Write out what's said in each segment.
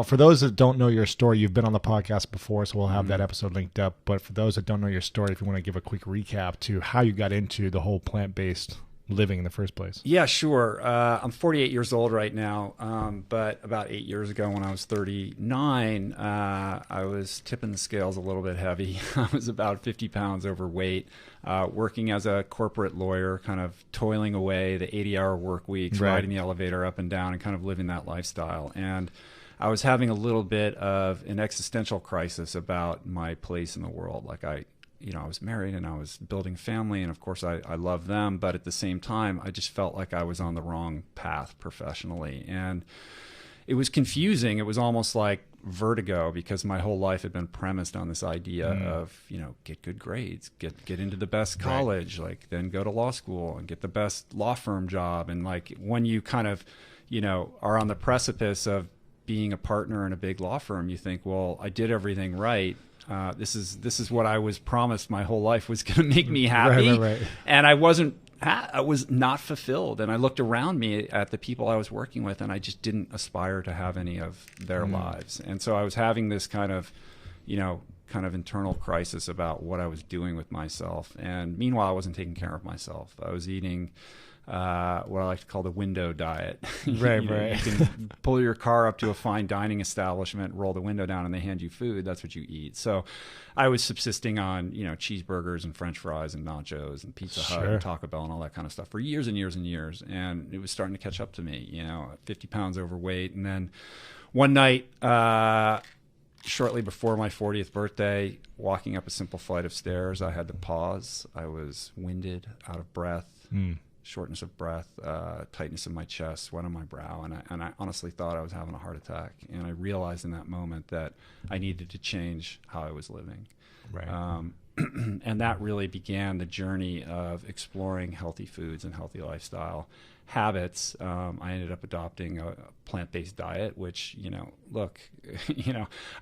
For those that don't know your story, you've been on the podcast before, so we'll have that episode linked up. But for those that don't know your story, if you want to give a quick recap to how you got into the whole plant-based living in the first place. Yeah, sure. I'm 48 years old right now, but about 8 years ago when I was 39, I was tipping the scales a little bit heavy. I was about 50 pounds overweight, working as a corporate lawyer, kind of toiling away the 80-hour work weeks, riding the elevator up and down and kind of living that lifestyle. And I was having a little bit of an existential crisis about my place in the world. Like I was married and I was building a family, and of course I love them, but at the same time, I just felt like I was on the wrong path professionally. And it was confusing. It was almost like vertigo, because my whole life had been premised on this idea of, get good grades, get into the best college, like then go to law school and get the best law firm job. And like when you kind of, are on the precipice of being a partner in a big law firm, you think, well, I did everything right. This is what I was promised my whole life was going to make me happy. Right. And I was not fulfilled. And I looked around me at the people I was working with, and I just didn't aspire to have any of their lives. And so I was having this kind of internal crisis about what I was doing with myself. And meanwhile, I wasn't taking care of myself. I was eating what I like to call the window diet. Right. You can pull your car up to a fine dining establishment, roll the window down, and they hand you food. That's what you eat. So I was subsisting on, cheeseburgers and French fries and nachos and Pizza Hut and Taco Bell and all that kind of stuff for years and years and years. And it was starting to catch up to me, 50 pounds overweight. And then one night, shortly before my 40th birthday, walking up a simple flight of stairs, I had to pause. I was winded, out of breath. Shortness of breath, tightness in my chest, sweat on my brow, and I honestly thought I was having a heart attack. And I realized in that moment that I needed to change how I was living. Right. And that really began the journey of exploring healthy foods and healthy lifestyle habits. I ended up adopting a plant-based diet, which,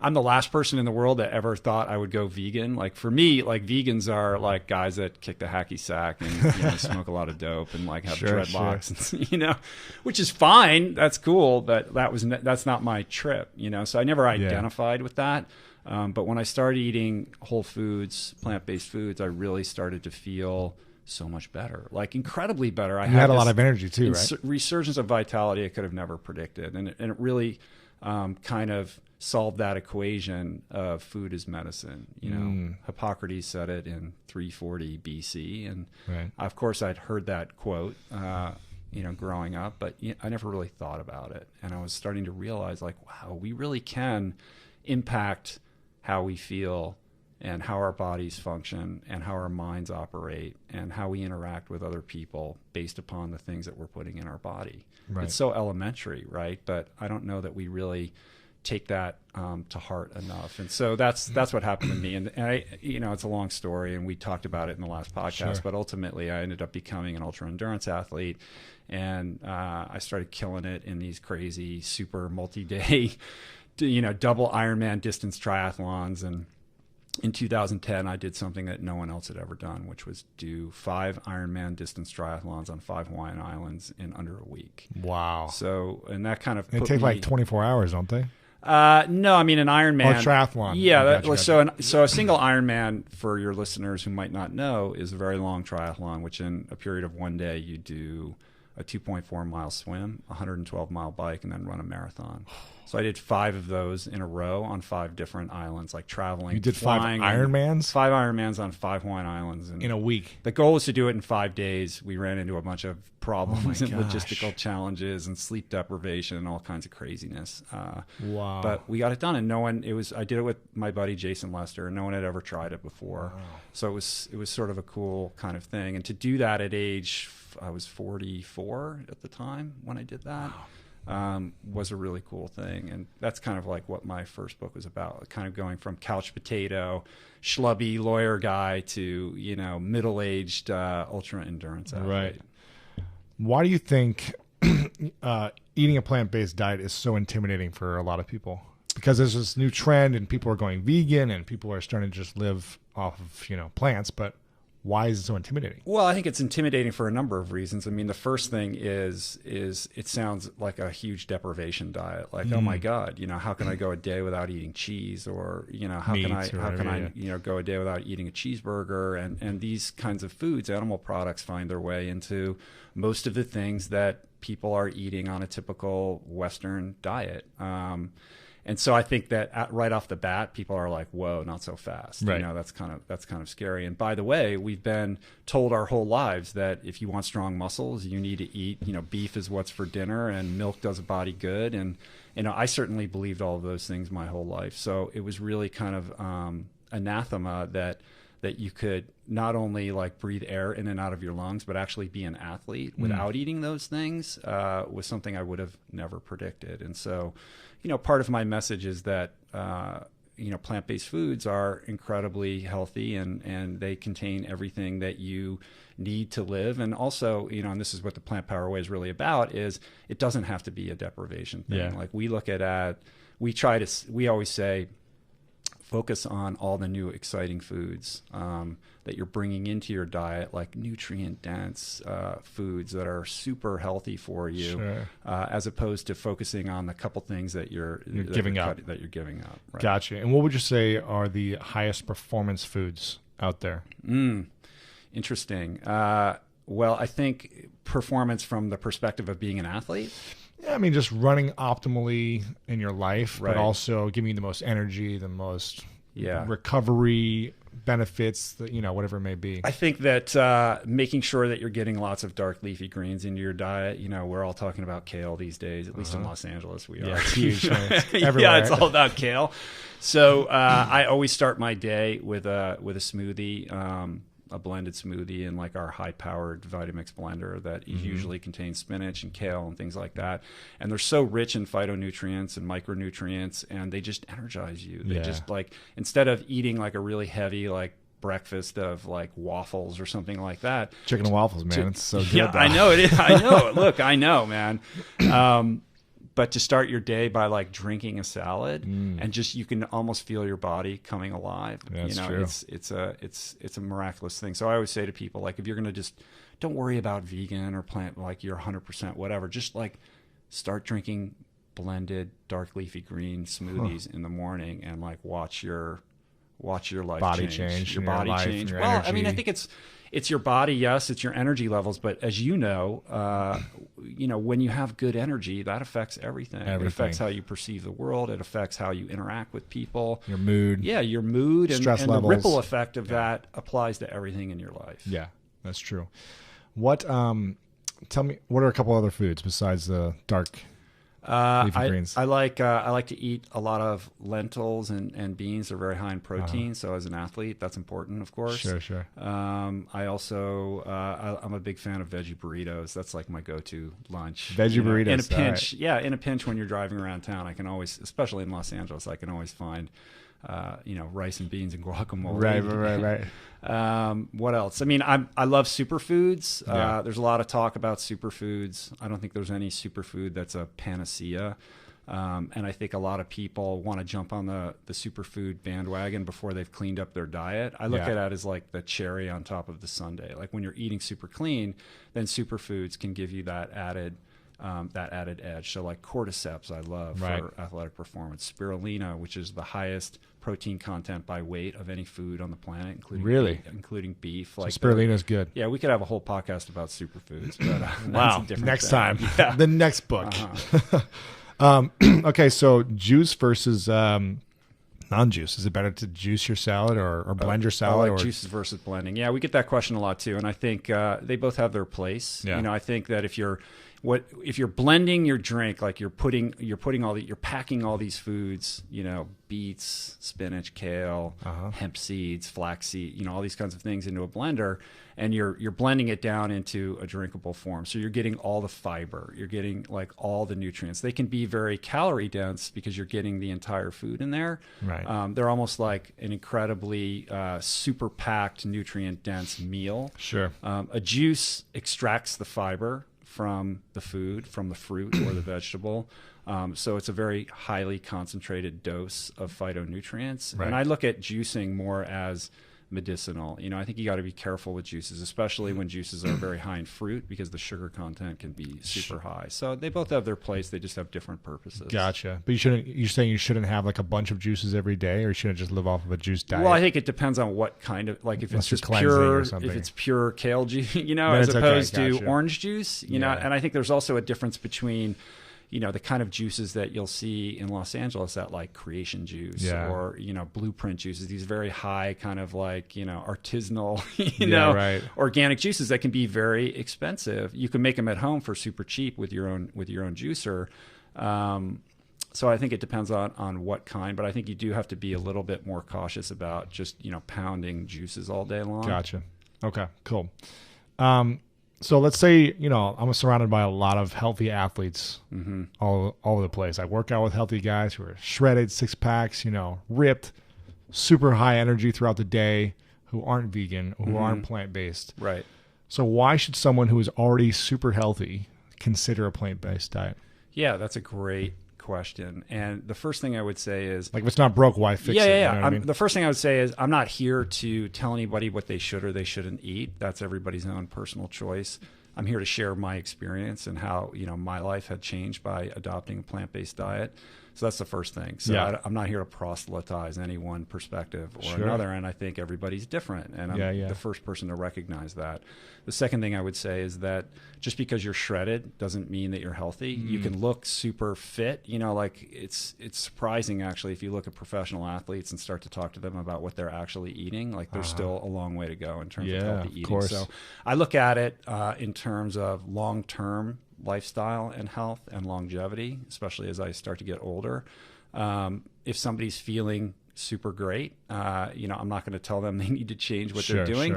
I'm the last person in the world that ever thought I would go vegan. Like for me, like vegans are like guys that kick the hacky sack and smoke a lot of dope and like have dreadlocks, and, which is fine. That's cool. But that's not my trip, so I never identified with that. But when I started eating whole foods, plant-based foods, I really started to feel so much better, like incredibly better. I had a lot of energy too, right? Resurgence of vitality I could have never predicted. And it really kind of solved that equation of food is medicine. Hippocrates said it in 340 BC. And of course I'd heard that quote, growing up, but I never really thought about it. And I was starting to realize like, wow, we really can impact how we feel and how our bodies function and how our minds operate and how we interact with other people based upon the things that we're putting in our body. It's so elementary, right? But I don't know that we really take that to heart enough. And so that's what happened to me. And I, it's a long story, and we talked about it in the last podcast, but ultimately I ended up becoming an ultra endurance athlete. And I started killing it in these crazy, super multi-day, double Ironman distance triathlons. And in 2010, I did something that no one else had ever done, which was do 5 Ironman distance triathlons on 5 Hawaiian islands in under a week. Wow. So, and that kind of they take like 24 hours, don't they? No, I mean an Ironman. Or triathlon. Yeah. So a single Ironman, for your listeners who might not know, is a very long triathlon, which in a period of one day you do a 2.4 mile swim, a 112 mile bike, and then run a marathon. So I did 5 of those in a row on 5 different islands, like traveling. You did 5 Ironmans? 5 Ironmans on 5 Hawaiian islands. And in a week. The goal was to do it in 5 days. We ran into a bunch of problems and gosh. logistical challenges and sleep deprivation and all kinds of craziness. Wow. But we got it done, and I did it with my buddy Jason Lester, and no one had ever tried it before. Wow. So it was sort of a cool kind of thing. And to do that at age, I was 44 at the time when I did that. Wow. Was a really cool thing. And that's kind of like what my first book was about, kind of going from couch potato, schlubby lawyer guy to, middle-aged ultra endurance athlete. Right. Why do you think eating a plant-based diet is so intimidating for a lot of people? Because there's this new trend and people are going vegan and people are starting to just live off of, plants. But Why is it so intimidating? Well, I think it's intimidating for a number of reasons. I mean, the first thing is it sounds like a huge deprivation diet. Like, oh my God, how can I go a day without eating cheese, or how can I go a day without eating a cheeseburger? And these kinds of foods, animal products, find their way into most of the things that people are eating on a typical Western diet. And so I think that right off the bat, people are like, "Whoa, not so fast!" Right. That's kind of scary. And by the way, we've been told our whole lives that if you want strong muscles, you need to eat. Beef is what's for dinner, and milk does a body good. And I certainly believed all of those things my whole life. So it was really kind of anathema that you could not only like breathe air in and out of your lungs, but actually be an athlete without eating those things was something I would have never predicted. And so, part of my message is that, plant-based foods are incredibly healthy and they contain everything that you need to live. And also, and this is what the Plant Power Way is really about, is it doesn't have to be a deprivation thing. Yeah. Like we always say, focus on all the new exciting foods that you're bringing into your diet, like nutrient-dense foods that are super healthy for you, Sure. As opposed to focusing on the couple things that you're giving up. Right? Gotcha. And what would you say are the highest performance foods out there? Interesting. Well, I think performance from the perspective of being an athlete. Yeah, I mean, just running optimally in your life, Right. but also giving you the most energy, the most Yeah. recovery benefits, whatever it may be. I think that making sure that you're getting lots of dark leafy greens into your diet. We're all talking about kale these days, at least in Los Angeles we are. Yeah, it's huge. It's Yeah, everywhere. it's all about kale. So I always start my day with a smoothie, a blended smoothie in like our high-powered Vitamix blender that usually contains spinach and kale and things like that. And they're so rich in phytonutrients and micronutrients, and they just energize you. They just like, instead of eating like a really heavy like breakfast of like waffles or something like that. Chicken and waffles, man. It's so good. Yeah, though. I know it is. I know. Look, I know, man. But to start your day by like drinking a salad and just, you can almost feel your body coming alive. That's true. It's a miraculous thing. So I always say to people, like, if you're going to just, don't worry about vegan or plant, like you're 100% whatever, just like start drinking blended dark leafy green smoothies in the morning and like watch your life Body change. change, Your your body life, change. your Well, I mean, I energy. think it's your body, yes, it's your energy levels, but as you know, when you have good energy, that affects everything. It affects how you perceive the world. It affects how you interact with people. Your mood. Yeah, your mood and Stress the levels. ripple effect of that applies to everything in your life. Yeah, that's true. What? Tell me, what are a couple other foods besides the dark leafy greens? I like to eat a lot of lentils and beans. They're very high in protein. So as an athlete, that's important, of course. Sure. I also I'm a big fan of veggie burritos. That's like my go-to lunch. Veggie burritos. In a pinch, all right. yeah, in a pinch when you're driving around town, I can always, especially in Los Angeles, I can always find rice and beans and guacamole. Right. What else? I mean, I love superfoods. Yeah. There's a lot of talk about superfoods. I don't think there's any superfood that's a panacea. And I think a lot of people want to jump on the superfood bandwagon before they've cleaned up their diet. I look at that as like the cherry on top of the sundae. Like when you're eating super clean, then superfoods can give you that added edge. So like cordyceps, I love for athletic performance. Spirulina, which is the highest protein content by weight of any food on the planet, including beef. So like spirulina is good. Yeah, we could have a whole podcast about superfoods. But, Wow. that's a different Next thing. time. Yeah. The next book. Okay, so juice versus non-juice. Is it better to juice your salad or blend your salad? Like juices versus blending. Yeah, we get that question a lot too, and I think they both have their place. Yeah. I think that if you're blending your drink, like you're packing all these foods, beets, spinach, kale, hemp seeds, flax seed, all these kinds of things into a blender, and you're blending it down into a drinkable form. So you're getting all the fiber, you're getting like all the nutrients. They can be very calorie dense because you're getting the entire food in there. Right. They're almost like an incredibly super packed, nutrient dense meal. Sure. A juice extracts the fiber from the food, from the fruit or the vegetable. So it's a very highly concentrated dose of phytonutrients. Right. And I look at juicing more as medicinal. I think you got to be careful with juices, especially when juices are very high in fruit, because the sugar content can be super high. So they both have their place. They just have different purposes. Gotcha. But you're saying you shouldn't have like a bunch of juices every day, or you shouldn't just live off of a juice diet? Well, I think it depends on what kind of, like if it's just pure, if it's pure kale juice, as opposed to orange juice, and I think there's also a difference between the kind of juices that you'll see in Los Angeles, that like creation juice or, blueprint juices, these very high kind of like, artisanal, organic juices that can be very expensive. You can make them at home for super cheap with your own juicer. So I think it depends on what kind, but I think you do have to be a little bit more cautious about just, pounding juices all day long. Gotcha. Okay, cool. So let's say, I'm surrounded by a lot of healthy athletes all over the place. I work out with healthy guys who are shredded, 6-packs, ripped, super high energy throughout the day, who aren't vegan, who aren't plant-based. Right. So why should someone who is already super healthy consider a plant-based diet? Yeah, that's a great question. And the first thing I would say is, like, if it's not broke, why fix it? Yeah. You know what I mean? The first thing I would say is, I'm not here to tell anybody what they should or they shouldn't eat. That's everybody's own personal choice. I'm here to share my experience and how, my life had changed by adopting a plant-based diet. So that's the first thing. So I'm not here to proselytize any one perspective or another. And I think everybody's different. And I'm the first person to recognize that. The second thing I would say is that just because you're shredded doesn't mean that you're healthy. You can look super fit. Like it's surprising, actually, if you look at professional athletes and start to talk to them about what they're actually eating. Like there's still a long way to go in terms of healthy eating. So I look at it in terms of long-term lifestyle and health and longevity, especially as I start to get older. If somebody's feeling super great, I'm not going to tell them they need to change what they're doing.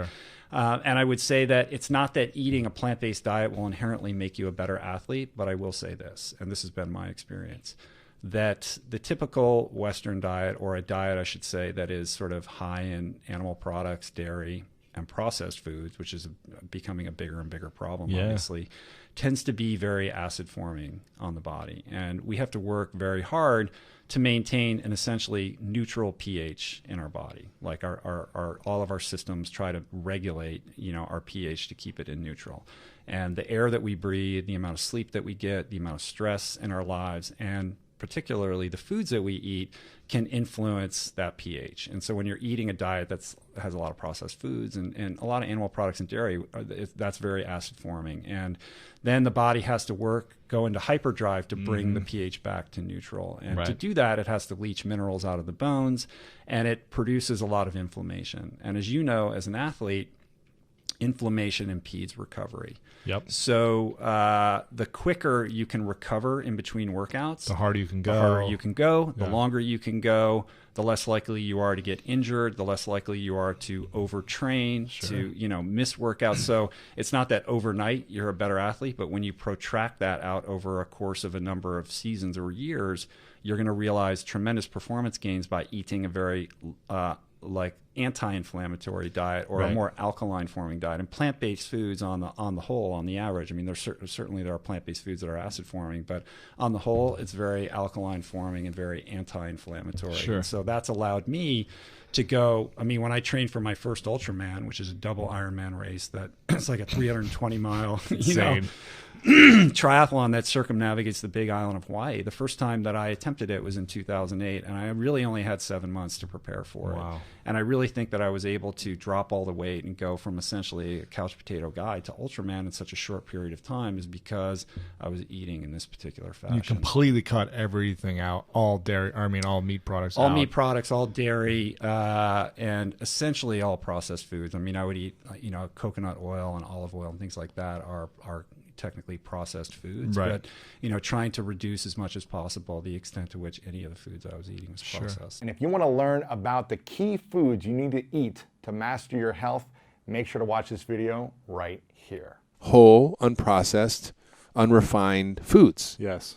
And I would say that it's not that eating a plant-based diet will inherently make you a better athlete, but I will say this, and this has been my experience, that the typical Western diet, or a diet, I should say, that is sort of high in animal products, dairy, and processed foods, which is becoming a bigger and bigger problem, obviously, tends to be very acid forming on the body. And we have to work very hard to maintain an essentially neutral pH in our body. Like our all of our systems try to regulate, our pH to keep it in neutral. And the air that we breathe, the amount of sleep that we get, the amount of stress in our lives, and particularly the foods that we eat, can influence that pH. And so when you're eating a diet that has a lot of processed foods and a lot of animal products and dairy, that's very acid forming. And then the body has to go into hyperdrive to bring the pH back to neutral. And to do that, it has to leach minerals out of the bones, and it produces a lot of inflammation. And as you know, as an athlete, inflammation impedes recovery. Yep. So the quicker you can recover in between workouts, the harder you can go. The longer you can go, the less likely you are to get injured, the less likely you are to overtrain, to miss workouts. So it's not that overnight you're a better athlete, but when you protract that out over a course of a number of seasons or years, you're going to realize tremendous performance gains by eating a very anti-inflammatory diet or a more alkaline forming diet. And plant-based foods on the whole, on the average, I mean, certainly there are plant-based foods that are acid forming, but on the whole, it's very alkaline forming and very anti-inflammatory. And so that's allowed me to go. I mean, when I trained for my first Ultraman, which is a double Ironman race, that it's like a 320 mile, triathlon that circumnavigates the big island of Hawaii. The first time that I attempted it was in 2008, and I really only had 7 months to prepare for it. And I really think that I was able to drop all the weight and go from essentially a couch potato guy to Ultraman in such a short period of time is because I was eating in this particular fashion. You completely cut everything out, all dairy, all meat products all meat products, all dairy, and essentially all processed foods. I mean, I would eat, coconut oil and olive oil and things like that are technically processed foods, but trying to reduce as much as possible the extent to which any of the foods I was eating was processed. And if you want to learn about the key foods you need to eat to master your health, make sure to watch this video right here. Whole, unprocessed, unrefined foods. Yes.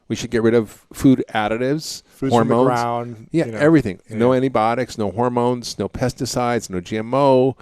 We should get rid of food additives, Foods hormones, from the ground, everything. No antibiotics, no hormones, no pesticides, no GMO.